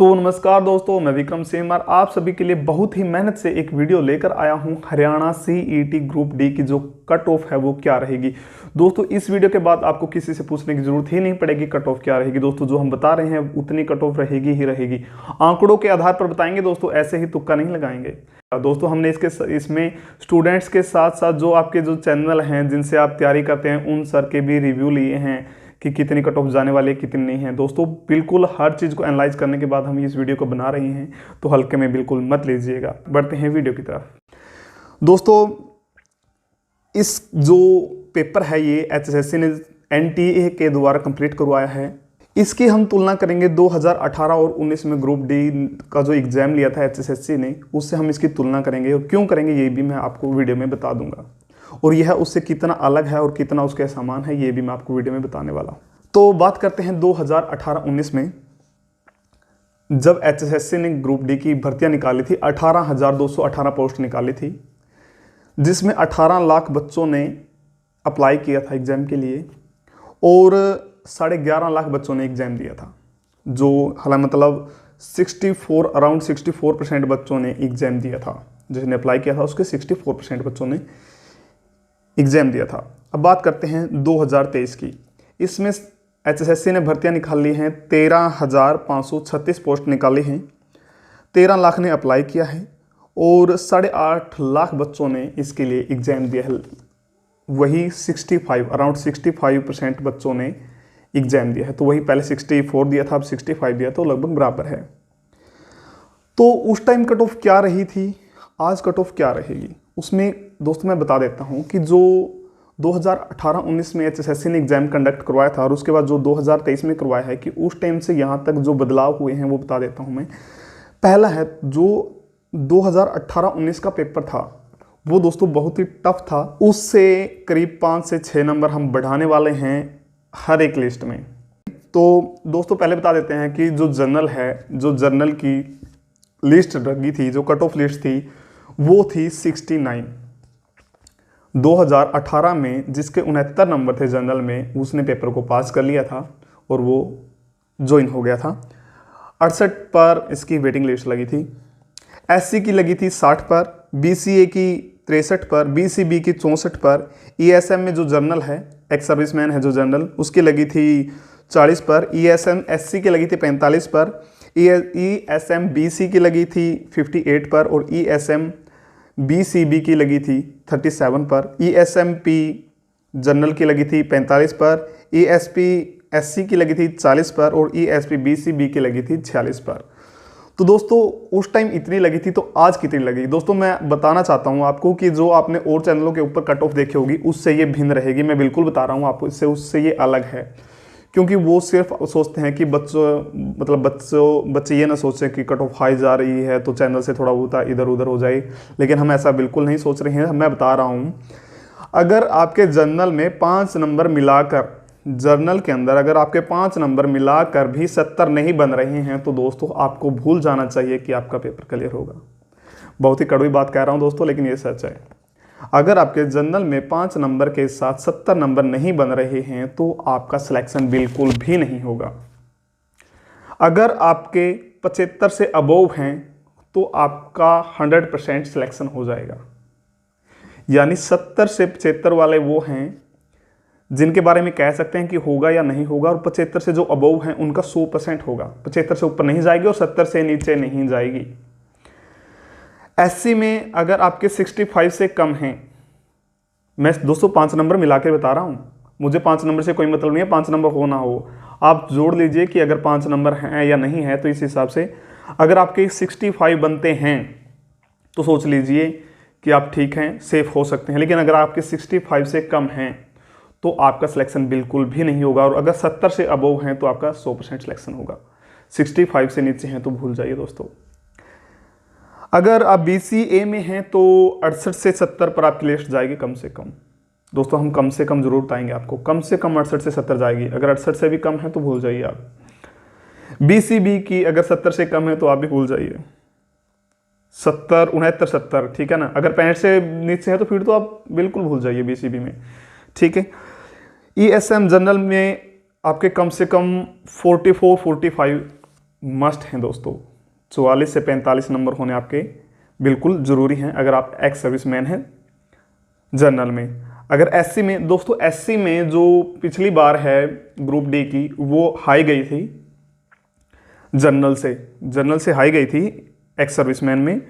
तो नमस्कार दोस्तों, मैं विक्रम सिंह और आप सभी के लिए बहुत ही मेहनत से एक वीडियो लेकर आया हूं। हरियाणा सीईटी ग्रुप डी की जो कट ऑफ है वो क्या रहेगी। दोस्तों इस वीडियो के बाद आपको किसी से पूछने की जरूरत ही नहीं पड़ेगी कट ऑफ क्या रहेगी। दोस्तों जो हम बता रहे हैं उतनी कट ऑफ रहेगी ही रहेगी, आंकड़ों के आधार पर बताएंगे दोस्तों, ऐसे ही तुक्का नहीं लगाएंगे। दोस्तों हमने इसमें स्टूडेंट्स के साथ साथ जो आपके जो चैनल हैं जिनसे आप तैयारी करते हैं उन सर के भी रिव्यू लिए हैं कि कितनी कट ऑफ जाने वाली है कितनी नहीं है। दोस्तों बिल्कुल हर चीज़ को एनालाइज करने के बाद हम इस वीडियो को बना रहे हैं, तो हल्के में बिल्कुल मत लीजिएगा। बढ़ते हैं वीडियो की तरफ। दोस्तों इस जो पेपर है ये एचएसएससी ने एनटीए के द्वारा कंप्लीट करवाया है। इसकी हम तुलना करेंगे 2018 और 19 में ग्रुप डी का जो एग्जाम लिया था एचएसएससी ने, उससे हम इसकी तुलना करेंगे और क्यों करेंगे ये भी मैं आपको वीडियो में बता दूंगा। और यह उससे कितना अलग है और कितना उसके समान है ये भी मैं आपको वीडियो में बताने वाला हूँ। तो बात करते हैं 2018-19 में, जब एचएसएससी ने ग्रुप डी की भर्तियां निकाली थी, 18,218 पोस्ट निकाली थी, जिसमें 18 लाख बच्चों ने अप्लाई किया था एग्जाम के लिए और 11.5 लाख बच्चों ने एग्जाम दिया था। जो हालांकि मतलब अराउंड 64% बच्चों ने एग्जाम दिया था। जिसने अप्लाई किया था उसके 64% बच्चों ने एग्जाम दिया था। अब बात करते हैं 2023 की। इसमें एचएसएससी ने भर्तियां निकाली हैं, 13,536 पोस्ट निकाली हैं, 13 लाख ने अप्लाई किया है और 8.5 लाख बच्चों ने इसके लिए एग्जाम दिया है। वही अराउंड 65% बच्चों ने एग्जाम दिया है। तो वही पहले 64 दिया था, अब 65 दिया, तो लगभग बराबर है। तो उस टाइम कट ऑफ क्या रही थी, आज कट ऑफ क्या रहेगी, उसमें दोस्तों मैं बता देता हूं कि जो 2018-19 में एचएसएससी ने एग्जाम कंडक्ट करवाया था और उसके बाद जो 2023 में करवाया है, कि उस टाइम से यहां तक जो बदलाव हुए हैं वो बता देता हूं मैं। पहला है जो 2018-19 का पेपर था वो दोस्तों बहुत ही टफ था। उससे करीब 5 से 6 नंबर हम बढ़ाने वाले हैं हर एक लिस्ट में। तो दोस्तों पहले बता देते हैं कि जो जर्नल है, जो जर्नल की लिस्ट लगी थी, जो कट ऑफ लिस्ट थी वो थी 69। 2018 में जिसके 69 नंबर थे जनरल में, उसने पेपर को पास कर लिया था और वो ज्वाइन हो गया था। 68 पर इसकी वेटिंग लिस्ट लगी थी। एससी की लगी थी 60 पर, बीसीए की 63 पर, बीसीबी की 64 पर, ईएसएम में जो जर्नल है, एक्स सर्विसमैन है जो जनरल, उसकी लगी थी 40 पर, ईएसएम एससी की लगी थी 45 पर, ईएसएम बीसी की लगी थी 58 पर और ईएसएम बीसीबी की लगी थी 37 पर, ईएसएमपी जनरल की लगी थी 45 पर, ईएसपी एससी की लगी थी 40 पर और ईएसपी बीसीबी की लगी थी 46 पर। तो दोस्तों उस टाइम इतनी लगी थी, तो आज कितनी लगी। दोस्तों मैं बताना चाहता हूं आपको कि जो आपने और चैनलों के ऊपर कट ऑफ देखी होगी उससे ये भिन्न रहेगी। मैं बिल्कुल बता रहा हूं आपको, इससे उससे ये अलग है, क्योंकि वो सिर्फ सोचते हैं कि बच्चे ये ना सोचें कि कट ऑफ हाई जा रही है तो चैनल से थोड़ा बहुत इधर उधर हो जाए, लेकिन हम ऐसा बिल्कुल नहीं सोच रहे हैं। मैं बता रहा हूँ, अगर आपके जर्नल में 5 नंबर मिलाकर, जर्नल के अंदर अगर आपके 5 नंबर मिलाकर भी 70 नहीं बन रहे हैं, तो दोस्तों आपको भूल जाना चाहिए कि आपका पेपर क्लियर होगा। बहुत ही कड़वी बात कह रहा हूँ दोस्तों, लेकिन ये सच है। अगर आपके जनरल में 5 नंबर के साथ 70 नंबर नहीं बन रहे हैं तो आपका सिलेक्शन बिल्कुल भी नहीं होगा। अगर आपके 75 से अबोव हैं तो आपका 100% सिलेक्शन हो जाएगा। यानी 70 से 75 वाले वो हैं जिनके बारे में कह सकते हैं कि होगा या नहीं होगा, और 75 से जो अबोव हैं उनका 100% होगा। 75 से ऊपर नहीं जाएगी और 70 से नीचे नहीं जाएगी। एससी में अगर आपके 65 से कम हैं, मैं दोस्तों 5 नंबर मिला के बता रहा हूँ, मुझे 5 नंबर से कोई मतलब नहीं है, 5 नंबर हो ना हो, आप जोड़ लीजिए कि अगर 5 नंबर हैं या नहीं है। तो इस हिसाब से अगर आपके 65 बनते हैं तो सोच लीजिए कि आप ठीक हैं, सेफ हो सकते हैं। लेकिन अगर आपके 65 से कम हैं तो आपका सिलेक्शन बिल्कुल भी नहीं होगा, और अगर 70 से अबोव हैं तो आपका 100% सिलेक्शन होगा। 65 से नीचे हैं तो भूल जाइए दोस्तों। अगर आप बीसीए में हैं तो 68 से 70 पर आपकी लिस्ट जाएगी कम से कम। दोस्तों हम कम से कम जरूर बताएंगे आपको, कम से कम 68 से 70 जाएगी। अगर 68 से भी कम है तो भूल जाइए आप। बीसीबी की अगर 70 से कम है तो आप भी भूल जाइए। 70, 69, 70, ठीक है ना। अगर 65 से नीचे है तो फिर तो आप बिल्कुल भूल जाइए बीसीबी में, ठीक है। ईएसएम जनरल में आपके कम से कम 44, 45 मस्ट हैं दोस्तों। 44 से 45 नंबर होने आपके बिल्कुल ज़रूरी हैं अगर आप एक्स सर्विसमैन हैं जनरल में। अगर एससी में दोस्तों, एससी में जो पिछली बार है ग्रुप डी की, वो हाई गई थी जनरल से हाई गई थी एक्स सर्विसमैन में,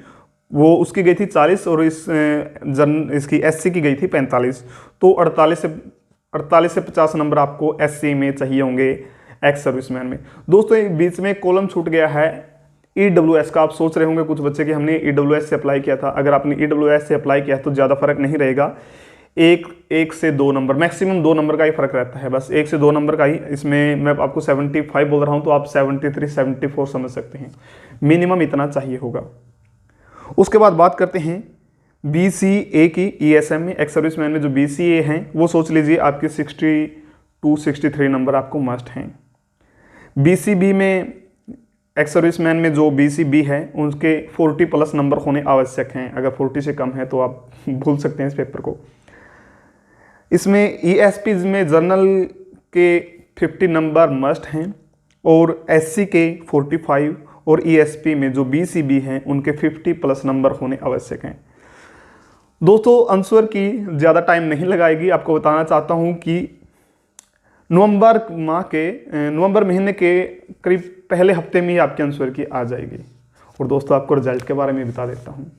वो उसकी गई थी 40 और इसकी एससी की गई थी 45। तो 48 से 50 नंबर आपको एससी में चाहिए होंगे एक्स सर्विसमैन में। दोस्तों बीच में कॉलम छूट गया है ईडब्ल्यूएस का। आप सोच रहे होंगे कुछ बच्चे कि हमने ईडब्ल्यूएस से अप्लाई किया था। अगर आपने ईडब्ल्यूएस से अप्लाई किया है तो ज़्यादा फर्क नहीं रहेगा, एक से 2 नंबर, मैक्सिमम 2 नंबर का ही फर्क रहता है, बस 1 से 2 नंबर का ही। इसमें मैं आपको 75 बोल रहा हूँ तो आप 73 74 समझ सकते हैं, मिनिमम इतना चाहिए होगा। उसके बाद बात करते हैं BCA की। ESM में एक्स सर्विसमैन में जो BCA हैं वो सोच लीजिए आपके 62 63 नंबर आपको मस्ट हैं। BCB में एक्स सर्विसमैन में जो BCB है उनके 40+ नंबर होने आवश्यक हैं। अगर 40 से कम है तो आप भूल सकते हैं इस पेपर को। इसमें ESP में जर्नल के 50 नंबर मस्ट हैं और SC के 45 और ESP में जो BCB हैं उनके 50+ नंबर होने आवश्यक हैं। दोस्तों आंसर की ज़्यादा टाइम नहीं लगाएगी, आपको बताना चाहता हूँ कि नवंबर महीने के करीब पहले हफ्ते में ही आपके आंसर की आ जाएगी। और दोस्तों आपको रिजल्ट के बारे में बता देता हूँ।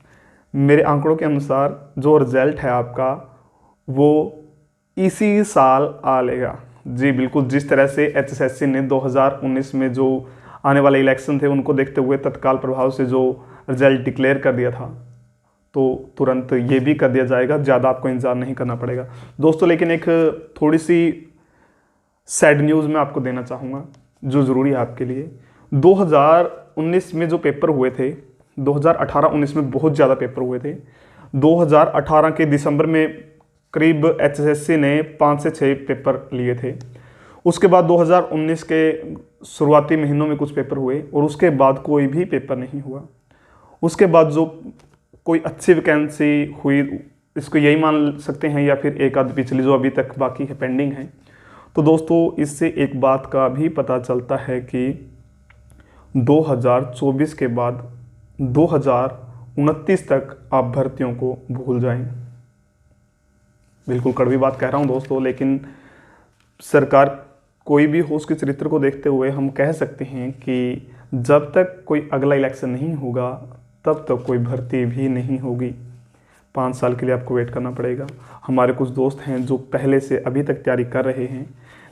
मेरे आंकड़ों के अनुसार जो रिजल्ट है आपका वो इसी साल आ लेगा। जी बिल्कुल, जिस तरह से HSSC ने 2019 में जो आने वाले इलेक्शन थे उनको देखते हुए तत्काल प्रभाव से जो रिजल्ट डिक्लेयर कर दिया था, तो तुरंत ये भी कर दिया जाएगा, ज़्यादा आपको इंतजार नहीं करना पड़ेगा दोस्तों। लेकिन एक थोड़ी सी सैड न्यूज़ मैं आपको देना चाहूँगा जो ज़रूरी है आपके लिए। 2019 में जो पेपर हुए थे, 2018-19 में बहुत ज़्यादा पेपर हुए थे। 2018 के दिसंबर में करीब HSSC ने 5 से 6 पेपर लिए थे। उसके बाद 2019 के शुरुआती महीनों में कुछ पेपर हुए और उसके बाद कोई भी पेपर नहीं हुआ। उसके बाद जो कोई अच्छी वैकेंसी हुई, इसको यही मान सकते हैं, या फिर एक आध पिछली जो अभी तक बाकी है, पेंडिंग है। तो दोस्तों इससे एक बात का भी पता चलता है कि 2024 के बाद 2029 तक आप भर्तियों को भूल जाएं। बिल्कुल कड़वी बात कह रहा हूं दोस्तों, लेकिन सरकार कोई भी हो उसके चरित्र को देखते हुए हम कह सकते हैं कि जब तक कोई अगला इलेक्शन नहीं होगा तब तक कोई भर्ती भी नहीं होगी। 5 साल के लिए आपको वेट करना पड़ेगा। हमारे कुछ दोस्त हैं जो पहले से अभी तक तैयारी कर रहे हैं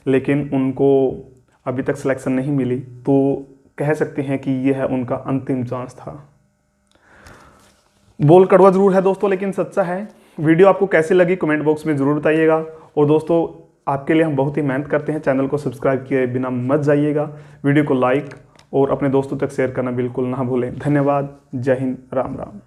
लेकिन उनको अभी तक सिलेक्शन नहीं मिली, तो कह सकते हैं कि यह है उनका अंतिम चांस था। बोल कड़वा जरूर है दोस्तों लेकिन सच्चा है। वीडियो आपको कैसी लगी कमेंट बॉक्स में ज़रूर बताइएगा। और दोस्तों आपके लिए हम बहुत ही मेहनत करते हैं, चैनल को सब्सक्राइब किए बिना मत जाइएगा। वीडियो को लाइक और अपने दोस्तों तक शेयर करना बिल्कुल ना भूलें। धन्यवाद। जय हिंद। राम राम।